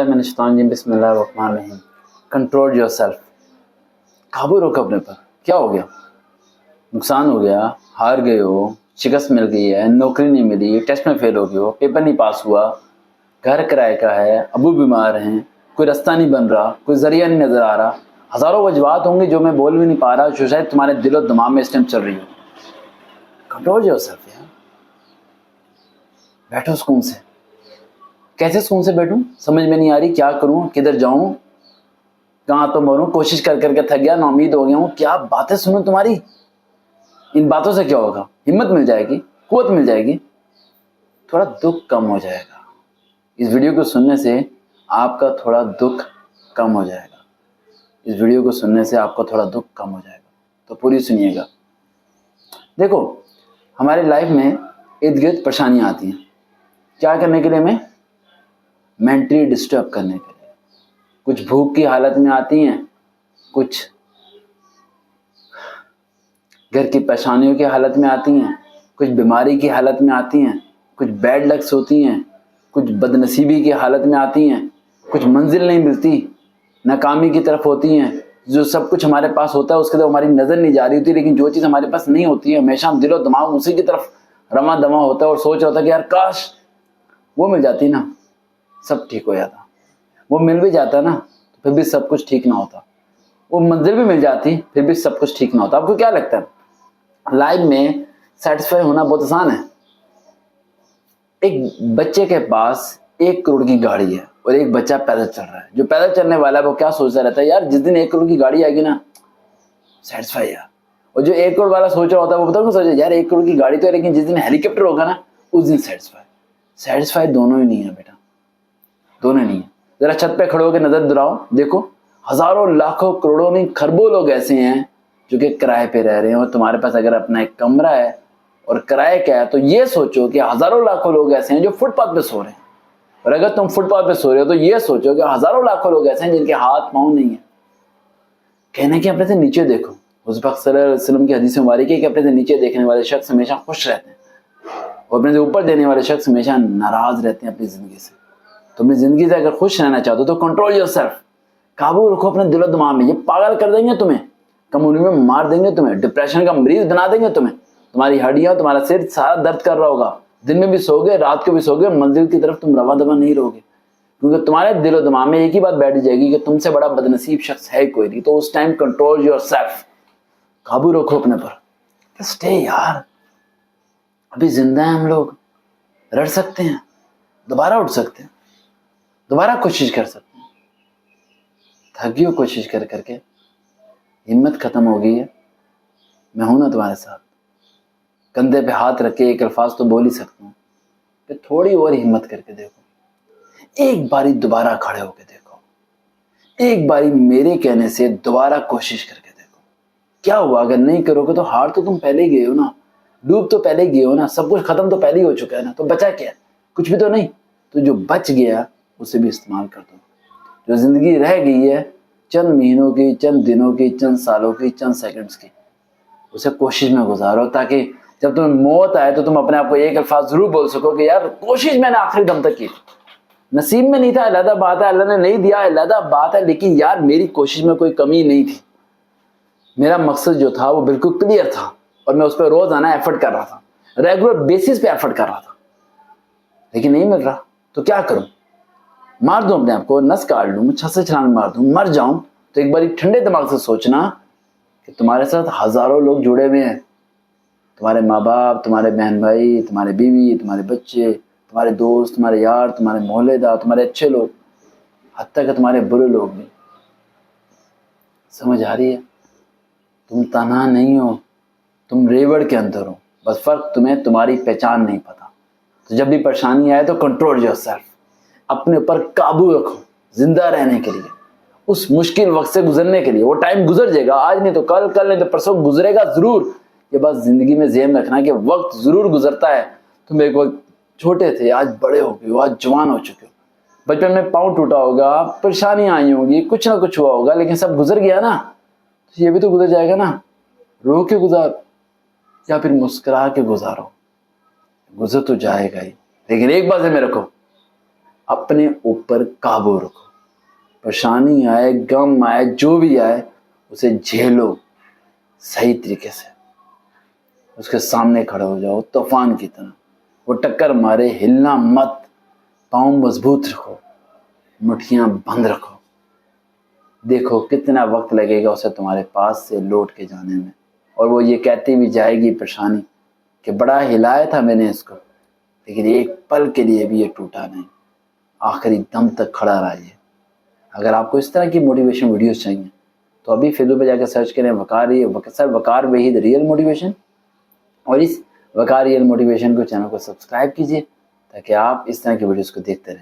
बिस्मिल्लाहिर्रहमानिर्रहीम। Control your self, काबू रखो अपने पर। क्या हो गया? नुकसान हो गया, हार गए हो, शिकस्त मिल गई है, नौकरी नहीं मिली, टेस्ट में फेल हो गए हो, पेपर नहीं पास हुआ, घर किराए का है, अबू बीमार हैं, कोई रास्ता नहीं बन रहा, कोई जरिया नहीं नजर आ रहा, हजारों वजवात होंगी जो मैं बोल भी नहीं पा रहा, जो शायद तुम्हारे दिल और दिमाग में इस टाइम चल रही हो। कंट्रोल योर सेल्फ यार, बैठो सुकून से। कैसे सुकून से बैठूं? समझ में नहीं आ रही, क्या करूं, किधर जाऊं, कहाँ तो मरूं, कोशिश कर करके थक गया, नाउमीद हो गया हूं। क्या बातें सुनूं तुम्हारी? इन बातों से क्या होगा? हिम्मत मिल जाएगी, कुव्वत मिल जाएगी, थोड़ा दुख कम हो जाएगा। इस वीडियो को सुनने से आपका थोड़ा दुख कम हो जाएगा। इस वीडियो को सुनने से आपका थोड़ा दुख कम हो जाएगा, तो पूरी सुनिएगा। देखो, हमारे लाइफ में इर्द गिर्द परेशानियां आती हैं। क्या करने के लिए? हमें मेंटली डिस्टर्ब करने के लिए। कुछ भूख की हालत में आती हैं, कुछ घर की परेशानियों की हालत में आती हैं, कुछ बीमारी की हालत में आती हैं, कुछ बैड लक्स होती हैं, कुछ बदनसीबी की हालत में आती हैं, कुछ मंजिल नहीं मिलती, नाकामी की तरफ होती हैं। जो सब कुछ हमारे पास होता है उसके तरफ हमारी नज़र नहीं जा रही होती, लेकिन जो चीज़ हमारे पास नहीं होती है हमेशा हम दिलो दिमाग उसी की तरफ रमा दमा होता है और सोच रहा होता है कि यार काश वो मिल जाती ना, सब ठीक हो जाता। वो मिल भी जाता ना तो फिर भी सब कुछ ठीक ना होता। वो मंजिल भी मिल जाती फिर भी सब कुछ ठीक ना होता। आपको क्या लगता है लाइफ में सेटिस्फाई होना बहुत आसान है? एक बच्चे के पास 1 करोड़ की गाड़ी है और एक बच्चा पैदल चल रहा है। जो पैदल चलने वाला है वो क्या सोचता रहता है, यार जिस दिन 1 करोड़ की गाड़ी आएगी ना, सेटिस्फाई यार। और जो 1 करोड़ वाला सोच रहा होता है वो बताओ सोचे यार 1 करोड़ की गाड़ी तो है, लेकिन जिस दिन हेलीकॉप्टर होगा ना उस दिन सेटिस्फाई। सेटिस्फाई दोनों ही नहीं है बेटा, दोनों नहीं है। जरा छत पे खड़े होकर नजर दुराओ, देखो हजारों लाखों करोड़ों नहीं खरबों लोग ऐसे हैं जो कि किराए पे रह रहे हैं। और तुम्हारे पास अगर अपना एक कमरा है और किराए का है तो ये सोचो कि हजारों लाखों लोग ऐसे हैं जो फुटपाथ पे सो रहे हैं। और अगर तुम फुटपाथ पे सो रहे हो तो ये सोचो कि हजारों लाखों लोग ऐसे हैं जिनके हाथ पांव नहीं है। कहने के अपने से नीचे देखो। हुज़ूर पाक सल्लल्लाहु अलैहि वसल्लम की हदीस मुबारक है कि अपने से नीचे देखने वाले शख्स हमेशा खुश रहते हैं और अपने से ऊपर देने वाले शख्स हमेशा नाराज रहते हैं अपनी जिंदगी से। तो अपनी जिंदगी से अगर खुश रहना चाहते हो तो कंट्रोल योरसेल्फ, काबू रखो अपने दिलो दिमाग में। ये पागल कर देंगे तुम्हें, कमूनी में मार देंगे तुम्हें, डिप्रेशन का मरीज बना देंगे तुम्हें। तुम्हारी हड्डियां, तुम्हारा सिर सारा दर्द कर रहा होगा, दिन में भी सोगे, रात को भी सोगे, मंजिल की तरफ तुम रवा दवा नहीं रहोगे, क्योंकि तुम्हारे दिलो दिमाग में एक ही बात बैठ जाएगी कि तुमसे बड़ा बदनसीब शख्स है कोई नहीं। तो उस टाइम कंट्रोल योरसेल्फ, काबू रखो अपने पर। स्टे यार, अभी जिंदा हैं हम लोग, लड़ सकते हैं, दोबारा उठ सकते हैं, दोबारा कोशिश कर सकते हैं। थकियो कोशिश कर करके, हिम्मत खत्म हो गई है, मैं हूं ना तुम्हारे साथ। कंधे पे हाथ रख के एक अल्फाज तो बोल ही सकता हूं कि थोड़ी और हिम्मत करके देखो, एक बारी दोबारा खड़े होके देखो, एक बारी मेरे कहने से दोबारा कोशिश करके देखो। क्या हुआ? अगर नहीं करोगे तो हार तो तुम पहले ही गए हो ना, डूब तो पहले ही गए हो ना, सब कुछ खत्म तो पहले ही हो चुका है ना, तो बचा क्या? कुछ भी तो नहीं। तो जो बच गया उसे भी इस्तेमाल कर दो। जो जिंदगी रह गई है चंद महीनों की, चंद दिनों की, चंद सालों की, चंद सेकंड्स की, उसे कोशिश में गुजारो, ताकि जब तुम्हें मौत आए तो तुम अपने आप को एक अल्फाज जरूर बोल सको कि यार कोशिश मैंने आखिरी दम तक की। नसीब में नहीं था, अलहदा बात है, अल्लाह ने नहीं दिया, अलहदा बात है, लेकिन यार मेरी कोशिश में कोई कमी नहीं थी। मेरा मकसद जो था वो बिल्कुल क्लियर था और मैं उस पर रोजाना एफर्ट कर रहा था, रेगुलर बेसिस पे एफर्ट कर रहा था, लेकिन नहीं मिल रहा। तो क्या करूं? मार दूं अपने आप को, नस काट लूं, छत से छलांग मार दूं, मर जाऊं? तो एक बार ठंडे दिमाग से सोचना कि तुम्हारे साथ हजारों लोग जुड़े हुए हैं। तुम्हारे माँ बाप, तुम्हारे बहन भाई, तुम्हारे बीवी, तुम्हारे बच्चे, तुम्हारे दोस्त, तुम्हारे यार, तुम्हारे मोहल्लेदार, तुम्हारे अच्छे लोग, हत्ता कि तुम्हारे बुरे लोग भी। समझ आ रही है? तुम तन्हा नहीं हो, तुम रेवड़ के अंदर हो, बस फर्क तुम्हें तुम्हारी पहचान नहीं पता। तो जब भी परेशानी आए तो कंट्रोल योरसेल्फ, अपने ऊपर काबू रखो जिंदा रहने के लिए, उस मुश्किल वक्त से गुजरने के लिए। वो टाइम गुजर जाएगा, आज नहीं तो कल, कल नहीं तो परसों गुजरेगा जरूर। ये बस जिंदगी में ज़हन रखना कि वक्त जरूर गुजरता है। तुम एक वक्त छोटे थे, आज बड़े हो गए हो, आज जवान हो चुके हो। बचपन में पाँव टूटा होगा, परेशानियां आई होंगी, कुछ ना कुछ हुआ होगा, लेकिन सब गुजर गया ना, तो ये भी तो गुजर जाएगा ना। रो के गुजार या फिर मुस्कुरा के गुजारो, गुजर तो जाएगा ही। लेकिन एक बात ध्यान में रखो, اپنے اوپر قابو رکھو. پریشانی آئے، غم آئے، جو بھی آئے اسے جھیلو صحیح طریقے سے. اس کے سامنے کھڑے ہو جاؤ طوفان کی طرح. وہ ٹکر مارے ہلنا مت، پاؤں مضبوط رکھو، مٹھیاں بند رکھو. دیکھو کتنا وقت لگے گا اسے تمہارے پاس سے لوٹ کے جانے میں. اور وہ یہ کہتی بھی جائے گی پریشانی کہ بڑا ہلایا تھا میں نے اس کو، لیکن ایک پل کے لیے بھی یہ ٹوٹا نہیں، آخری دم تک کھڑا رہا. یہ اگر آپ کو اس طرح کی موٹیویشن ویڈیوز چاہیے تو ابھی فیس بک پہ جا کے سرچ کریں وقار وحید ریئل موٹیویشن، اور اس وقار ریئل موٹیویشن کو چینل کو سبسکرائب کیجیے تاکہ آپ اس طرح کی ویڈیوز کو دیکھتے رہیں.